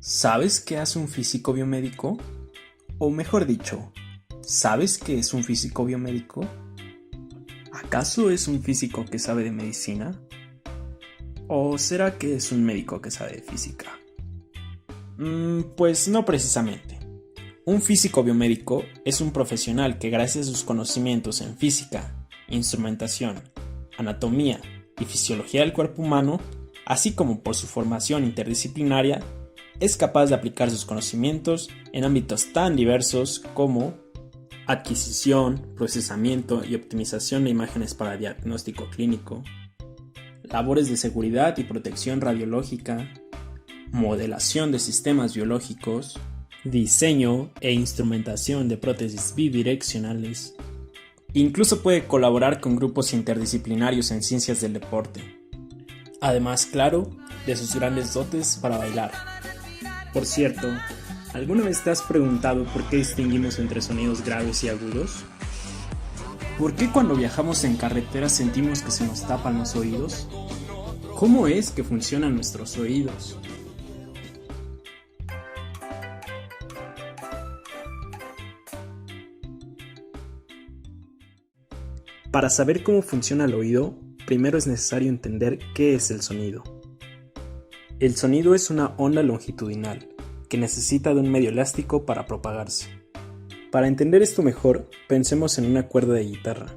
¿Sabes qué hace un físico biomédico? O mejor dicho, ¿sabes qué es un físico biomédico? ¿Acaso es un físico que sabe de medicina? ¿O será que es un médico que sabe de física? Pues no precisamente. Un físico biomédico es un profesional que gracias a sus conocimientos en física, instrumentación, anatomía y fisiología del cuerpo humano, así como por su formación interdisciplinaria, es capaz de aplicar sus conocimientos en ámbitos tan diversos como adquisición, procesamiento y optimización de imágenes para diagnóstico clínico, labores de seguridad y protección radiológica, modelación de sistemas biológicos, diseño e instrumentación de prótesis bidireccionales. Incluso puede colaborar con grupos interdisciplinarios en ciencias del deporte. Además, claro, de sus grandes dotes para bailar. Por cierto, ¿alguna vez te has preguntado por qué distinguimos entre sonidos graves y agudos? ¿Por qué cuando viajamos en carretera sentimos que se nos tapan los oídos? ¿Cómo es que funcionan nuestros oídos? Para saber cómo funciona el oído, primero es necesario entender qué es el sonido. El sonido es una onda longitudinal que necesita de un medio elástico para propagarse. Para entender esto mejor, pensemos en una cuerda de guitarra.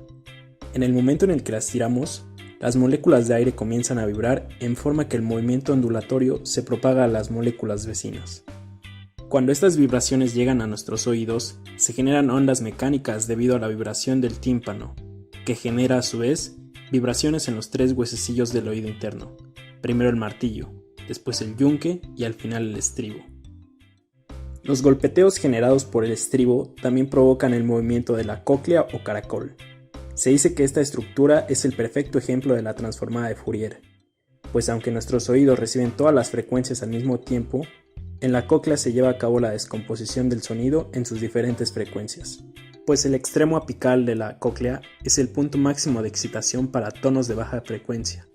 En el momento en el que la estiramos, las moléculas de aire comienzan a vibrar en forma que el movimiento ondulatorio se propaga a las moléculas vecinas. Cuando estas vibraciones llegan a nuestros oídos, se generan ondas mecánicas debido a la vibración del tímpano, que genera a su vez vibraciones en los tres huesecillos del oído interno, primero el martillo, después el yunque y al final el estribo. Los golpeteos generados por el estribo también provocan el movimiento de la cóclea o caracol. Se dice que esta estructura es el perfecto ejemplo de la transformada de Fourier, pues aunque nuestros oídos reciben todas las frecuencias al mismo tiempo, en la cóclea se lleva a cabo la descomposición del sonido en sus diferentes frecuencias, pues el extremo apical de la cóclea es el punto máximo de excitación para tonos de baja frecuencia,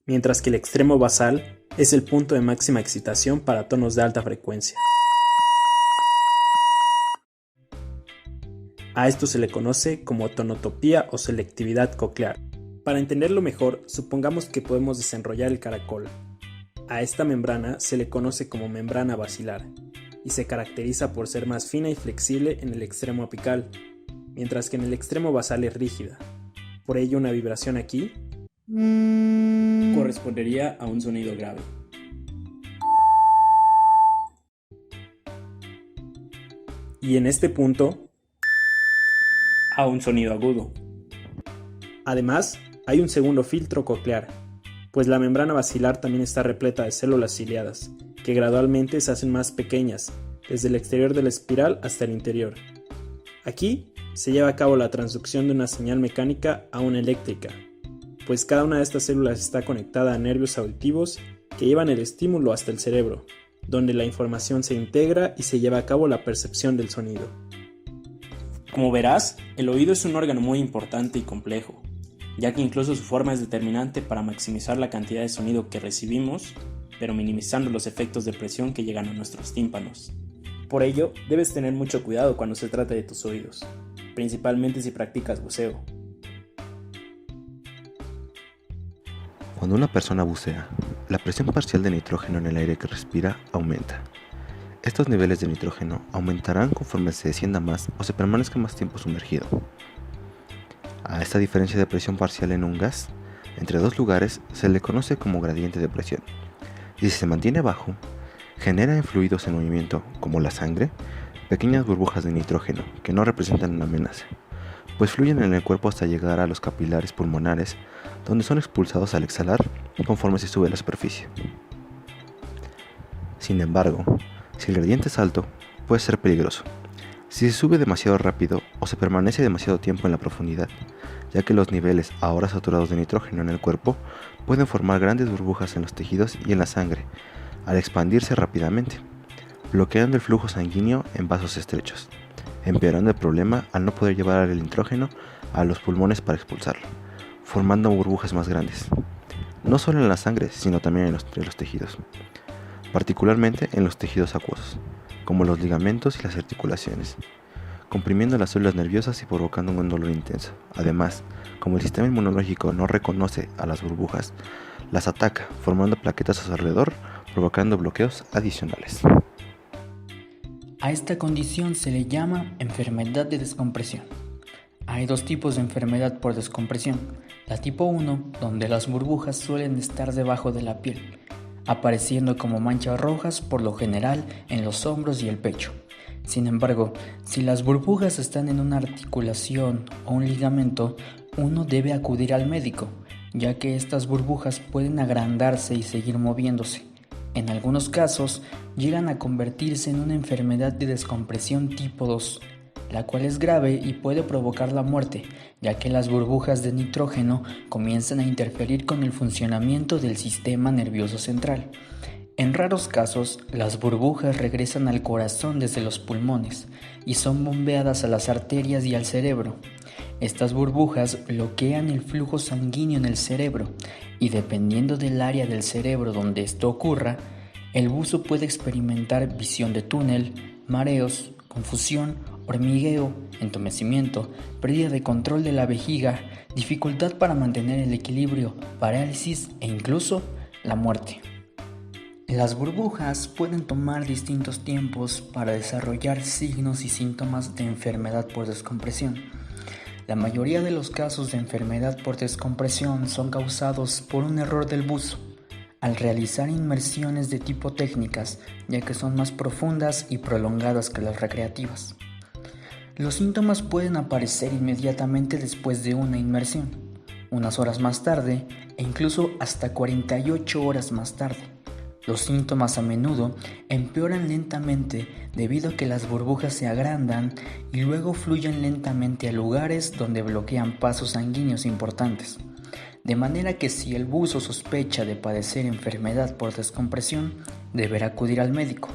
mientras que el extremo basal es el punto de máxima excitación para tonos de alta frecuencia. A esto se le conoce como tonotopía o selectividad coclear. Para entenderlo mejor, supongamos que podemos desenrollar el caracol. A esta membrana se le conoce como membrana basilar y se caracteriza por ser más fina y flexible en el extremo apical, mientras que en el extremo basal es rígida. Por ello, una vibración aquí correspondería a un sonido grave. Y en este punto, a un sonido agudo. Además, hay un segundo filtro coclear, pues la membrana basilar también está repleta de células ciliadas, que gradualmente se hacen más pequeñas, desde el exterior de la espiral hasta el interior. Aquí se lleva a cabo la transducción de una señal mecánica a una eléctrica, pues cada una de estas células está conectada a nervios auditivos que llevan el estímulo hasta el cerebro, donde la información se integra y se lleva a cabo la percepción del sonido. Como verás, el oído es un órgano muy importante y complejo, ya que incluso su forma es determinante para maximizar la cantidad de sonido que recibimos, pero minimizando los efectos de presión que llegan a nuestros tímpanos. Por ello, debes tener mucho cuidado cuando se trata de tus oídos, principalmente si practicas buceo. Cuando una persona bucea, la presión parcial de nitrógeno en el aire que respira aumenta. Estos niveles de nitrógeno aumentarán conforme se descienda más o se permanezca más tiempo sumergido. A esta diferencia de presión parcial en un gas, entre dos lugares, se le conoce como gradiente de presión, y si se mantiene bajo, genera en fluidos en movimiento, como la sangre, pequeñas burbujas de nitrógeno que no representan una amenaza, pues fluyen en el cuerpo hasta llegar a los capilares pulmonares, donde son expulsados al exhalar conforme se sube a la superficie. Sin embargo, si el gradiente es alto, puede ser peligroso, si se sube demasiado rápido o se permanece demasiado tiempo en la profundidad, ya que los niveles ahora saturados de nitrógeno en el cuerpo pueden formar grandes burbujas en los tejidos y en la sangre, al expandirse rápidamente, bloqueando el flujo sanguíneo en vasos estrechos, empeorando el problema al no poder llevar el nitrógeno a los pulmones para expulsarlo, formando burbujas más grandes. no solo en la sangre, sino también entre los tejidos, particularmente en los tejidos acuosos, como los ligamentos y las articulaciones, comprimiendo las células nerviosas y provocando un dolor intenso. Además, como el sistema inmunológico no reconoce a las burbujas, las ataca, formando plaquetas a su alrededor, provocando bloqueos adicionales. A esta condición se le llama enfermedad de descompresión. Hay dos tipos de enfermedad por descompresión. La tipo 1, donde las burbujas suelen estar debajo de la piel, apareciendo como manchas rojas por lo general en los hombros y el pecho. Sin embargo, si las burbujas están en una articulación o un ligamento, uno debe acudir al médico, ya que estas burbujas pueden agrandarse y seguir moviéndose. En algunos casos, llegan a convertirse en una enfermedad de descompresión tipo 2, la cual es grave y puede provocar la muerte, ya que las burbujas de nitrógeno comienzan a interferir con el funcionamiento del sistema nervioso central. En raros casos, las burbujas regresan al corazón desde los pulmones y son bombeadas a las arterias y al cerebro. Estas burbujas bloquean el flujo sanguíneo en el cerebro y dependiendo del área del cerebro donde esto ocurra, el buzo puede experimentar visión de túnel, mareos, confusión, hormigueo, entumecimiento, pérdida de control de la vejiga, dificultad para mantener el equilibrio, parálisis e incluso la muerte. Las burbujas pueden tomar distintos tiempos para desarrollar signos y síntomas de enfermedad por descompresión. La mayoría de los casos de enfermedad por descompresión son causados por un error del buzo, al realizar inmersiones de tipo técnicas, ya que son más profundas y prolongadas que las recreativas. Los síntomas pueden aparecer inmediatamente después de una inmersión, unas horas más tarde e incluso hasta 48 horas más tarde. Los síntomas a menudo empeoran lentamente debido a que las burbujas se agrandan y luego fluyen lentamente a lugares donde bloquean pasos sanguíneos importantes. De manera que si el buzo sospecha de padecer enfermedad por descompresión, deberá acudir al médico.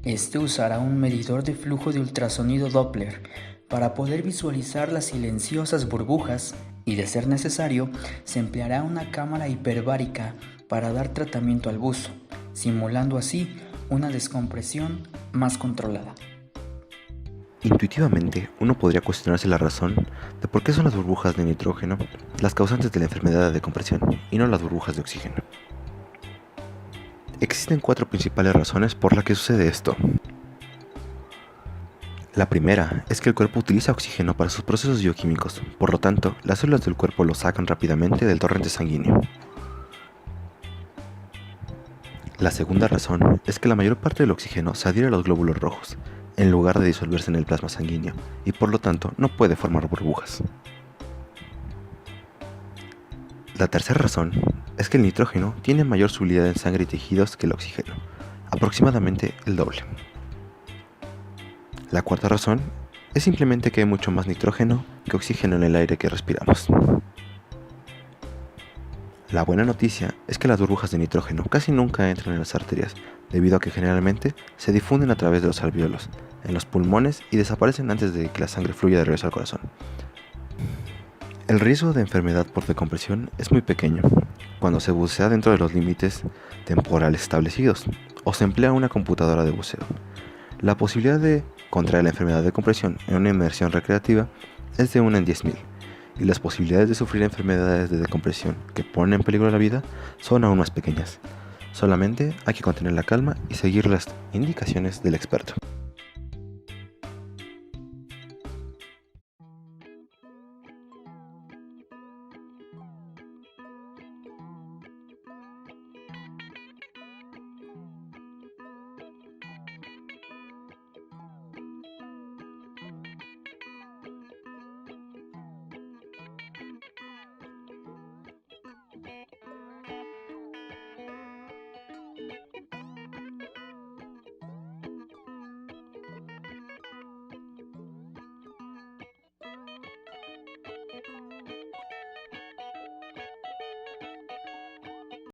Este usará un medidor de flujo de ultrasonido Doppler para poder visualizar las silenciosas burbujas y, de ser necesario, se empleará una cámara hiperbárica para dar tratamiento al buzo, simulando así una descompresión más controlada. Intuitivamente, uno podría cuestionarse la razón de por qué son las burbujas de nitrógeno las causantes de la enfermedad de descompresión y no las burbujas de oxígeno. Existen 4 principales razones por las que sucede esto. La primera es que el cuerpo utiliza oxígeno para sus procesos bioquímicos, por lo tanto, las células del cuerpo lo sacan rápidamente del torrente sanguíneo. La segunda razón es que la mayor parte del oxígeno se adhiere a los glóbulos rojos, en lugar de disolverse en el plasma sanguíneo, y por lo tanto no puede formar burbujas. La tercera razón es que el nitrógeno tiene mayor solubilidad en sangre y tejidos que el oxígeno, aproximadamente el doble. La cuarta razón es simplemente que hay mucho más nitrógeno que oxígeno en el aire que respiramos. La buena noticia es que las burbujas de nitrógeno casi nunca entran en las arterias, debido a que generalmente se difunden a través de los alvéolos, en los pulmones y desaparecen antes de que la sangre fluya de regreso al corazón. El riesgo de enfermedad por descompresión es muy pequeño cuando se bucea dentro de los límites temporales establecidos o se emplea una computadora de buceo. La posibilidad de contraer la enfermedad de compresión en una inmersión recreativa es de 1 en 10.000 y las posibilidades de sufrir enfermedades de descompresión que ponen en peligro la vida son aún más pequeñas. Solamente hay que contener la calma y seguir las indicaciones del experto.